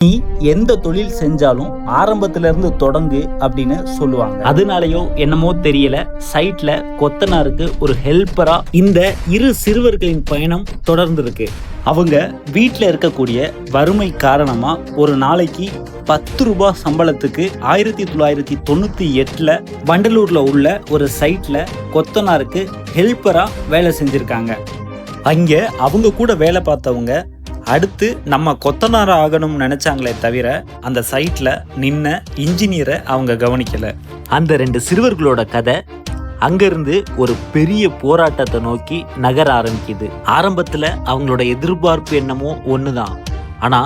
நீ எந்த தொழில் செஞ்சாலும் ஆரம்பத்துல இருந்து தொடங்கு அப்படின்னு சொல்லுவாங்க. அதனாலயோ என்னமோ தெரியல, சைட்ல கொத்தனாருக்கு ஒரு ஹெல்ப்பரா இந்த இரு சிறுவர்களின் பயணம் தொடர்ந்து இருக்கு. அவங்க வீட்டில் இருக்கக்கூடிய வறுமை காரணமா ஒரு நாளைக்கு 10 ரூபாய் சம்பளத்துக்கு 1998 வண்டலூர்ல உள்ள ஒரு சைட்ல கொத்தனாருக்கு ஹெல்ப்பரா வேலை செஞ்சிருக்காங்க. அங்க அவங்க கூட வேலை பார்த்தவங்க அடுத்து நம்ம கொத்தனார் ஆகணும்னு நினைச்சாங்களே தவிர அந்த சைட்ல நின்ன இன்ஜினியரை அவங்க கவனிக்கல. அந்த 2 சிறுவர்களோட கதை அங்கிருந்து ஒரு பெரிய போராட்டத்தை நோக்கி நகர ஆரம்பிக்குது. ஆரம்பத்துல அவங்களோட எதிர்பார்ப்பு என்னமோ ஒண்ணுதான், ஆனா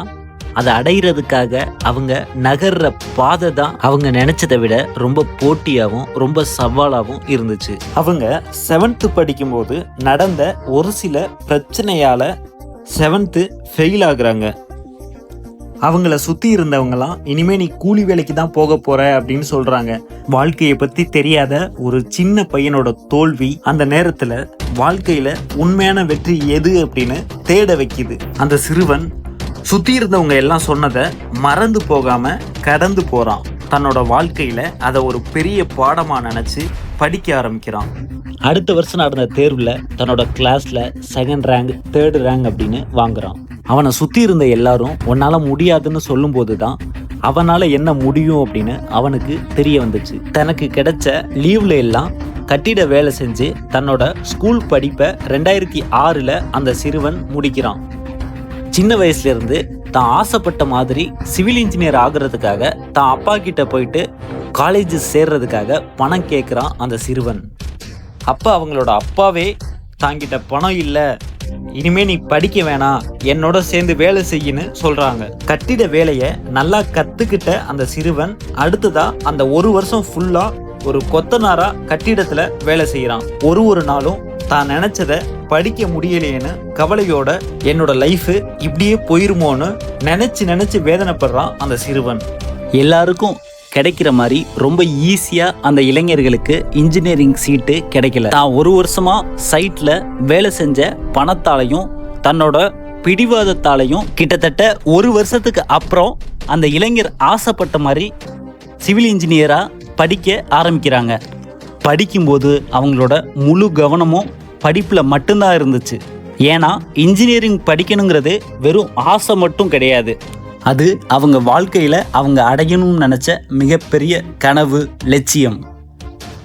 அதை அடையிறதுக்காக அவங்க நகர்ற பாதை தான் அவங்க நினைச்சதை விட ரொம்ப போட்டியாகவும் ரொம்ப சவாலாகவும் இருந்துச்சு. அவங்க 7th படிக்கும்போது நடந்த ஒரு சில பிரச்சனையால 7th ஃபெயில் ஆகுறாங்க. அவங்கள சுத்தி இருந்தவங்கலாம் இனிமே நீ கூலி வேலைக்கு தான் போக போற அப்படின்னு சொல்றாங்க. வாழ்க்கையை பத்தி தெரியாத ஒரு சின்ன பையனோட தோல்வி அந்த நேரத்துல வாழ்க்கையில உண்மையான வெற்றி எது அப்படின்னு தேட வைக்குது. அந்த சிறுவன் சுத்தி இருந்தவங்க எல்லாம் சொன்னதை மறந்து போகாம கடந்து போறான். தன்னோட வாழ்க்கையில அதை ஒரு பெரிய பாடமா நினைச்சு படிக்க ஆரம்பிக்கிறான். அடுத்த வருஷம் நடந்த தேர்வுல தன்னோட கிளாஸ்ல 2nd ரேங்க் 3rd ரேங்க் அப்படின்னு வாங்குறான். அவனை சுத்தி இருந்த எல்லாரும் உன்னால முடியாதுன்னு சொல்லும் போதுதான் அவனால என்ன முடியும் அப்படின்னு அவனுக்கு தெரிய வந்துச்சு. தனக்கு கிடைச்ச லீவ்ல எல்லாம் கட்டிட வேலை செஞ்சு தன்னோட ஸ்கூல் படிப்பை 2006 அந்த சிறுவன் முடிக்கிறான். சின்ன வயசுல இருந்து தான் ஆசைப்பட்ட மாதிரி சிவில் இன்ஜினியர் ஆகுறதுக்காக தான் அப்பா கிட்ட போயிட்டு காலேஜ் சேர்றதுக்காக பணம் கேட்குறான் அந்த சிறுவன். அப்பா அவங்களோட அப்பாவே தாங்கிட்ட பணம் இல்லை, இனிமே நீ படிக்க வேணாம், என்னோட சேர்ந்து வேலை செய்யன்னு சொல்றாங்க. கட்டிட வேலையை நல்லா கத்துக்கிட்ட அந்த சிறுவன் அடுத்ததா அந்த 1 வருஷம் ஃபுல்லா ஒரு கொத்தனாரா கட்டிடத்துல வேலை செய்யறான். ஒரு நாளும் தான் நினைச்சத படிக்க முடியலையேன்னு கவலையோட என்னோட லைஃப் இப்படியே போயிருமோன்னு நினைச்சு வேதனைப்படுறான் அந்த சிறுவன். எல்லாருக்கும் கிடைக்கிற மாதிரி ரொம்ப ஈஸியா அந்த இளைஞர்களுக்கு இன்ஜினியரிங் சீட்டு கிடைக்கல. தான் 1 வருஷமா சைட்ல வேலை செஞ்ச பணத்தாலையும் தன்னோட பிடிவாதத்தாலையும் கிட்டத்தட்ட 1 வருஷத்துக்கு அப்புறம் அந்த இளைஞர் ஆசைப்பட்ட மாதிரி சிவில் இன்ஜினியரா படிக்க ஆரம்பிக்கிறாங்க. படிக்கும்போது அவங்களோட முழு கவனமும் படிப்பில் மட்டும்தான் இருந்துச்சு. ஏன்னா இன்ஜினியரிங் படிக்கணுங்கிறது வெறும் ஆசை மட்டும் கிடையாது, அது அவங்க வாழ்க்கையில் அவங்க அடையணும்னு நினச்ச மிகப்பெரிய கனவு, லட்சியம்.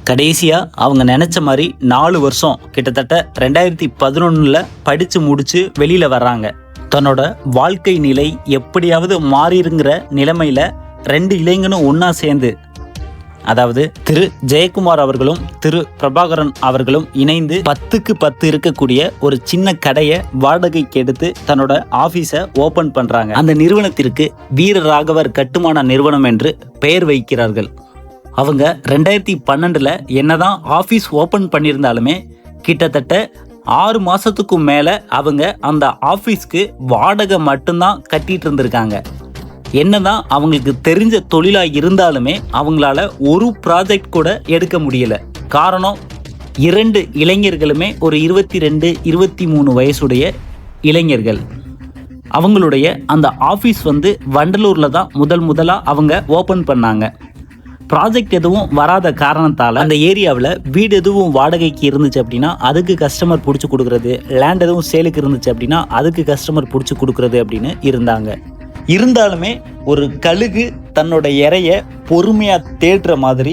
கடைசியாக அவங்க நினச்ச மாதிரி 4 வருஷம் கிட்டத்தட்ட 2011 படித்து முடித்து வெளியில் வர்றாங்க. தன்னோட வாழ்க்கை நிலை எப்படியாவது மாறிருங்கிற நிலைமையில் 2 இளைஞனும் ஒன்றா சேர்ந்து, அதாவது திரு ஜெயக்குமார் அவர்களும் திரு பிரபாகரன் அவர்களும் இணைந்து 10க்கு 10 இருக்கக்கூடிய ஒரு சின்ன கடையை வாடகைக்கு எடுத்து தன்னோட ஆபீஸை ஓபன் பண்றாங்க. அந்த நிறுவனத்திற்கு வீர ராகவர் கட்டுமான நிறுவனம் என்று பெயர் வைக்கிறார்கள். அவங்க 2012 என்னதான் ஆபீஸ் ஓபன் பண்ணியிருந்தாலுமே கிட்டத்தட்ட 6 மாசத்துக்கும் மேல அவங்க அந்த ஆபீஸ்க்கு வாடகை மட்டும்தான் கட்டிட்டு இருந்திருக்காங்க. என்னதான் அவங்களுக்கு தெரிஞ்ச தொழிலா இருந்தாலுமே அவங்களால ஒரு ப்ராஜெக்ட் கூட எடுக்க முடியல. காரணம் 2 இளைஞர்களுமே ஒரு 22, 23 வயசுடைய இளைஞர்கள். அவங்களுடைய அந்த ஆஃபீஸ் வண்டலூர்ல தான் முதலா அவங்க ஓபன் பண்ணாங்க. ப்ராஜெக்ட் எதுவும் வராத காரணத்தால் அந்த ஏரியாவில் வீடு எதுவும் வாடகைக்கு இருந்துச்சு அப்படின்னா அதுக்கு கஸ்டமர் பிடிச்சி கொடுக்குறது, லேண்ட் எதுவும் சேலுக்கு இருந்துச்சு அப்படின்னா அதுக்கு கஸ்டமர் பிடிச்சி கொடுக்குறது அப்படின்னு இருந்தாங்க. இருந்தாலுமே ஒரு கழுகு தன்னோட இறைய பொறுமையா தேடுற மாதிரி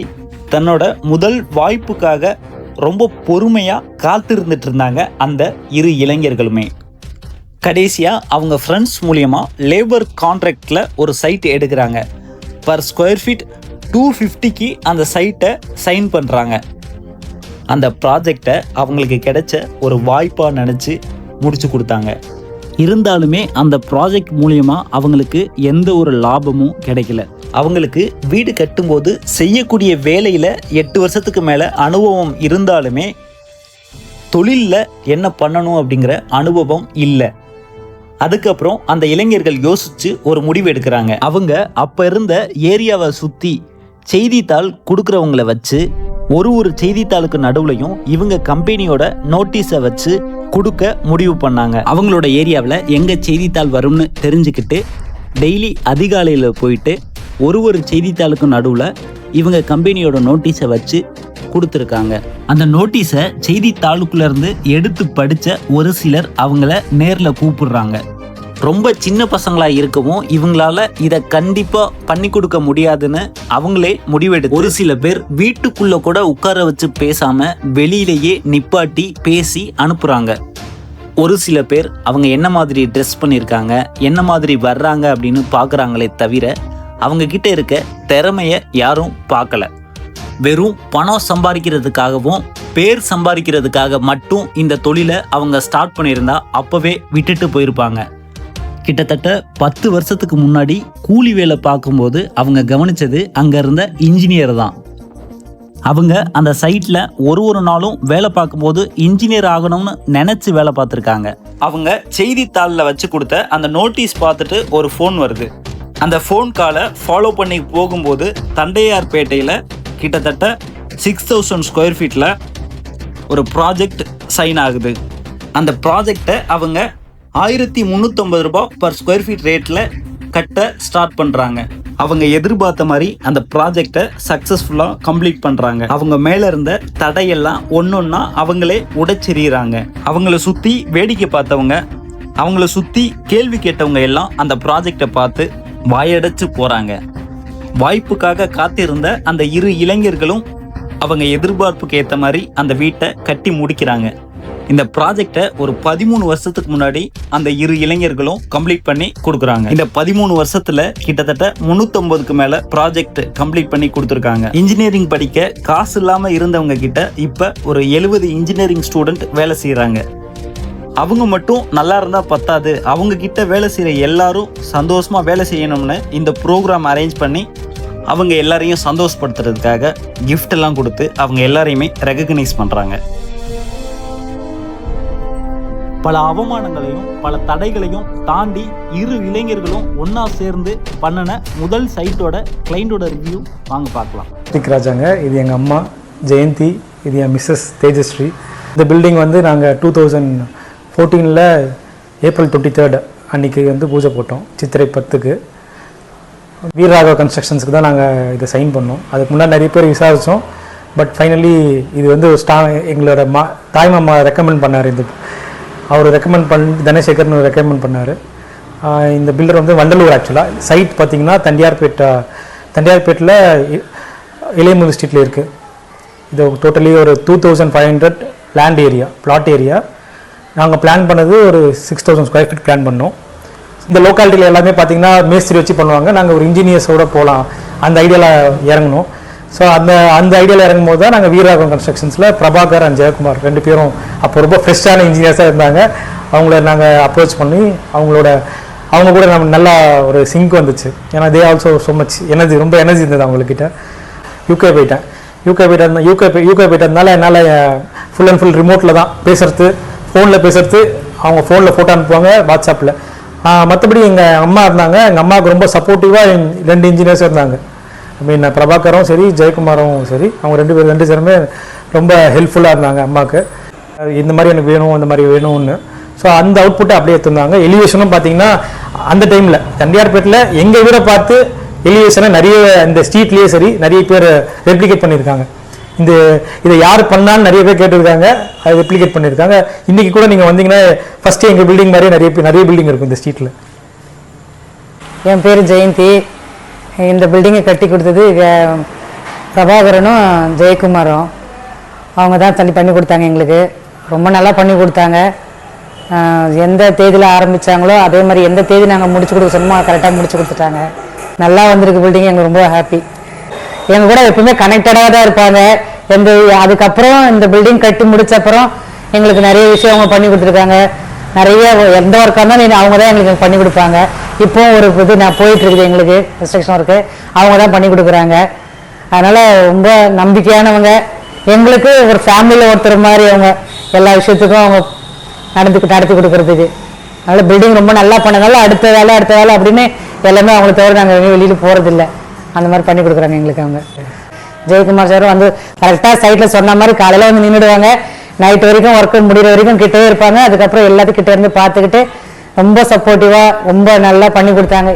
தன்னோட முதல் வாய்ப்புக்காக ரொம்ப பொறுமையா காத்திருந்துட்டு இருந்தாங்க அந்த 2 இளைஞர்களுமே. கடைசியா அவங்க ஃப்ரெண்ட்ஸ் மூலியமா லேபர் கான்ட்ராக்ட்ல ஒரு சைட் எடுக்கிறாங்க. பர் ஸ்கொயர் ஃபீட் 250க்கு அந்த சைட்டை சைன் பண்றாங்க. அந்த ப்ராஜெக்டை அவங்களுக்கு கிடைச்ச ஒரு வாய்ப்பா நினைச்சு முடிச்சு கொடுத்தாங்க. இருந்தாலுமே அந்த ப்ராஜெக்ட் மூலியமா அவங்களுக்கு எந்த ஒரு லாபமும் கிடைக்கல. அவங்களுக்கு வீடு கட்டும்போது செய்யக்கூடிய வேலையில் 8 வருஷத்துக்கு மேலே அனுபவம் இருந்தாலுமே தொழிலில் என்ன பண்ணணும் அப்படிங்கிற அனுபவம் இல்லை. அதுக்கப்புறம் அந்த இளைஞர்கள் யோசிச்சு ஒரு முடிவு எடுக்கிறாங்க. அவங்க அப்போ இருந்த ஏரியாவை சுற்றி செய்தித்தாள் கொடுக்குறவங்கள வச்சு ஒரு செய்தித்தாளுக்கு நடுவுலையும் இவங்க கம்பெனியோட நோட்டீஸை வச்சு கொடுக்க முடிவு பண்ணாங்க. அவங்களோட ஏரியாவில் எங்கே செய்தித்தாள் வரும்னு தெரிஞ்சுக்கிட்டு டெய்லி அதிகாலையில் போயிட்டு ஒரு செய்தித்தாளுக்கும் நடுவில் இவங்க கம்பெனியோட நோட்டீஸை வச்சு கொடுத்துருக்காங்க. அந்த நோட்டீஸை செய்தித்தாளுக்குள்ளேருந்து எடுத்து படித்த ஒரு சிலர் அவங்கள நேரில் கூப்பிடுறாங்க. ரொம்ப சின்ன பசங்களா இருக்கவும் இவங்களால இதை கண்டிப்பா பண்ணி கொடுக்க முடியாதுன்னு அவங்களே முடிவெடுத்து ஒரு சில பேர் வீட்டுக்குள்ள கூட உட்கார வச்சு பேசாம வெளியிலேயே நிப்பாட்டி பேசி அனுப்புறாங்க. ஒரு சில பேர் அவங்க என்ன மாதிரி ட்ரெஸ் பண்ணியிருக்காங்க, என்ன மாதிரி வர்றாங்க அப்படின்னு பார்க்குறாங்களே தவிர அவங்க கிட்ட இருக்க திறமைய யாரும் பார்க்கல. வெறும் பணம் சம்பாதிக்கிறதுக்காகவும் பேர் சம்பாதிக்கிறதுக்காக மட்டும் இந்த தொழிலை அவங்க ஸ்டார்ட் பண்ணியிருந்தா அப்பவே விட்டுட்டு போயிருப்பாங்க. கிட்டத்தட்ட 10 வருஷத்துக்கு முன்னாடி கூலி வேலை பார்க்கும்போது அவங்க கவனிச்சது அங்க இருந்த இன்ஜினியர் தான். அவங்க அந்த சைட்ல ஒரு நாளும் வேலை பார்க்கும்போது இன்ஜினியர் ஆகணும்னு நினைச்சு வேலை பார்த்துருக்காங்க. அவங்க செய்தித்தாளில் வச்சு கொடுத்த அந்த நோட்டீஸ் பார்த்துட்டு ஒரு ஃபோன் வருது. அந்த ஃபோன் காலை ஃபாலோ பண்ணி போகும்போது தண்டையார்பேட்டையில் கிட்டத்தட்ட 6000 ஸ்கொயர் ஃபீட்டில் ஒரு ப்ராஜெக்ட் சைன் ஆகுது. அந்த ப்ராஜெக்டை அவங்க 1350 ரூபாய் பர் ஸ்கொயர் ஃபீட் ரேட்டில் கட்ட ஸ்டார்ட் பண்ணுறாங்க. அவங்க எதிர்பார்த்த மாதிரி அந்த ப்ராஜெக்டை சக்ஸஸ்ஃபுல்லாக கம்ப்ளீட் பண்ணுறாங்க. அவங்க மேலே இருந்த தடையெல்லாம் ஒன்றொன்னா அவங்களே உடைச்செறிகிறாங்க. அவங்கள சுற்றி வேடிக்கை பார்த்தவங்க, அவங்கள சுற்றி கேள்வி கேட்டவங்க எல்லாம் அந்த ப்ராஜெக்டை பார்த்து வாயடைச்சு போகிறாங்க. வாய்ப்புக்காக காத்திருந்த அந்த 2 இளைஞர்களும் அவங்க எதிர்பார்ப்புக்கு ஏற்ற மாதிரி அந்த வீட்டை கட்டி முடிக்கிறாங்க. இந்த ப்ராஜெக்டை ஒரு 13 வருஷத்துக்கு முன்னாடி அந்த 2 இளைஞர்களும் கம்ப்ளீட் பண்ணி கொடுக்குறாங்க. இந்த 13 வருஷத்துல கிட்டத்தட்ட 350க்கு மேல ப்ராஜெக்ட் கம்ப்ளீட் பண்ணி கொடுத்துருக்காங்க. இன்ஜினியரிங் படிக்க காசு இல்லாம இருந்தவங்க கிட்ட இப்ப ஒரு 70 இன்ஜினியரிங் ஸ்டூடெண்ட் வேலை செய்யறாங்க. அவங்க மட்டும் நல்லா இருந்தா பத்தாது, அவங்க கிட்ட வேலை செய்யற எல்லாரும் சந்தோஷமா வேலை செய்யணும்னு இந்த ப்ரோக்ராம் அரேஞ்ச் பண்ணி அவங்க எல்லாரையும் சந்தோஷப்படுத்துறதுக்காக கிஃப்ட் எல்லாம் கொடுத்து அவங்க எல்லாரையுமே ரெகக்னைஸ் பண்றாங்க. பல அவமானங்களையும் பல தடைகளையும் தாண்டி 2 இளைஞர்களும் ஒன்றா சேர்ந்து பண்ணின முதல் சைட்டோட கிளைண்டோட ரிவ்யூ வாங்க பார்க்கலாம். ராஜாங்க, இது எங்கள் அம்மா ஜெயந்தி, இது என் மிஸ்ஸஸ் தேஜஸ்ரீ. இந்த பில்டிங் வந்து நாங்கள் 2014 ஏப்ரல் 23 அன்றைக்கி வந்து பூஜை போட்டோம். சித்திரை 10க்கு வீரராகவ கன்ஸ்ட்ரக்ஷன்ஸுக்கு தான் நாங்கள் இதை சைன் பண்ணோம். அதுக்கு முன்னாடி நிறைய பேர் விசாரித்தோம். பட் ஃபைனலி இது வந்து எங்களோட தாய்மாமா ரெக்கமெண்ட் பண்ணார். அவர் ரெக்கமெண்ட் தனசேகர்னு ரெக்கமெண்ட் பண்ணார். இந்த பில்டர் வந்து வண்டலூர். ஆக்சுவலாக சைட் பார்த்திங்கன்னா தண்டையார்பேட்டில் இளையமுதி ஸ்ட்ரீட்டில் இருக்குது. இது டோட்டலி ஒரு 2500 லேண்ட் ஏரியா, பிளாட் ஏரியா. நாங்கள் பிளான் பண்ணது ஒரு 6000 ஸ்கொயர் ஃபீட் பிளான் பண்ணோம். இந்த லோக்காலிட்டியில் எல்லாமே பார்த்திங்கன்னா மேஸ்திரி வச்சு பண்ணுவாங்க. நாங்கள் ஒரு இன்ஜினியர்ஸோடு போகலாம் அந்த ஐடியாவில் இறங்கணும். ஸோ அந்த ஐடியாவில் இறங்கும் போது தான் நாங்கள் வீரராகவன் கன்ஸ்ட்ரக்ஷன்ஸில் பிரபாகர் அண்ட் ஜெயக்குமார் 2 பேரும் அப்போ ரொம்ப ஃப்ரெஷ்ஷான இன்ஜினியர்ஸாக இருந்தாங்க. அவங்கள நாங்கள் அப்ரோச் பண்ணி அவங்க கூட நம்ம நல்லா ஒரு சிங்க் வந்துச்சு. ஏன்னா தே ஆல்சோ ஸோ மச் ரொம்ப எனர்ஜி இருந்தது அவங்கக்கிட்ட. யூகே போயிட்டதுனால என்னால் ஃபுல் அண்ட் ஃபுல் ரிமோட்டில் தான் பேசுறது, ஃபோனில் பேசுறது. அவங்க ஃபோனில் ஃபோட்டோ அனுப்புவாங்க வாட்ஸ்அப்பில். மற்றபடி எங்கள் அம்மா இருந்தாங்க. எங்கள் அம்மாவுக்கு ரொம்ப சப்போர்ட்டிவாக 2 இன்ஜினியர்ஸ் இருந்தாங்க. பிரபாகரும் சரி, ஜெயக்குமாரும் சரி, அவங்க 2 பேருமே ரொம்ப ஹெல்ப்ஃபுல்லாக இருந்தாங்க அம்மாவுக்கு. இந்த மாதிரி எனக்கு வேணும், அந்த மாதிரி வேணும்னு. ஸோ அந்த அவுட்புட்டை அப்படியே எடுத்துருந்தாங்க. எலிவேஷனும் பார்த்தீங்கன்னா அந்த டைமில் தண்டையார்பேட்டில் எங்கள் வீரை பார்த்து எலிவேஷனை நிறைய இந்த ஸ்ட்ரீட்லேயே சரி நிறைய பேர் ரெப்ளிகேட் பண்ணியிருக்காங்க. இதை யார் பண்ணான்னு நிறைய பேர் கேட்டிருக்காங்க, அதை ரெப்ளிகேட் பண்ணியிருக்காங்க. இன்றைக்கி கூட நீங்கள் வந்தீங்கன்னா ஃபஸ்ட்டு எங்கள் பில்டிங் மாதிரி நிறைய பில்டிங் இருக்கும் இந்த ஸ்ட்ரீட்டில். என் பேர் ஜெயந்தி. இந்த பில்டிங்கை கட்டி கொடுத்தது பிரபாகரனும் ஜெயக்குமாரும். அவங்க தான் பண்ணி கொடுத்தாங்க. எங்களுக்கு ரொம்ப நல்லா பண்ணி கொடுத்தாங்க. எந்த தேதியில் ஆரம்பித்தாங்களோ அதே மாதிரி எந்த தேதி நாங்கள் முடிச்சு கொடுக்க சொன்னோமோ கரெக்டாக முடிச்சு கொடுத்துட்டாங்க. நல்லா வந்திருக்கு பில்டிங். எங்களுக்கு ரொம்ப ஹாப்பி. எங்கள் கூட எப்பவுமே கனெக்டடாக தான் இருப்பாங்க. அதுக்கப்புறம் இந்த பில்டிங் கட்டி முடிச்சப்புறம் எங்களுக்கு நிறைய விஷயம் அவங்க பண்ணி கொடுத்துருக்காங்க. நிறைய எந்த ஒர்க்காக இருந்தாலும் அவங்க தான் எங்களுக்கு பண்ணி கொடுப்பாங்க. இப்போ ஒரு இது நான் போயிட்டுருக்குது எங்களுக்கு கன்ஸ்ட்ரக்ஷன் ஒர்க்கு, அவங்க தான் பண்ணி கொடுக்குறாங்க. அதனால் ரொம்ப நம்பிக்கையானவங்க. எங்களுக்கு ஒரு ஃபேமிலியில் ஒருத்தர் மாதிரி அவங்க எல்லா விஷயத்துக்கும் அவங்க நடத்தி கொடுக்குறதுக்கு. அதனால் பில்டிங் ரொம்ப நல்லா பண்ணதால அடுத்த வேலை அப்படின்னு எல்லாமே அவங்கள தவிர நாங்கள் வெளியில் போகிறதில்ல. அந்த மாதிரி பண்ணி கொடுக்குறாங்க எங்களுக்கு அவங்க. ஜெயக்குமார் சாரும் வந்து கரெக்டாக சைட்டில் சொன்ன மாதிரி காலையில் வந்து நின்றுடுவாங்க. நைட் வரைக்கும் ஒர்க்கு முடிகிற வரைக்கும் கிட்டே இருப்பாங்க. அதுக்கப்புறம் எல்லாத்துக்கிட்டே இருந்து பார்த்துக்கிட்டு ரொம்ப சப்போர்ட்டிவாக ரொம்ப நல்லா பண்ணி கொடுத்தாங்க.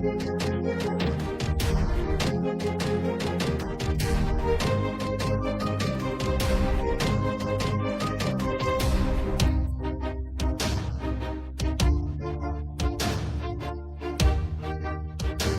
வணக்கம்.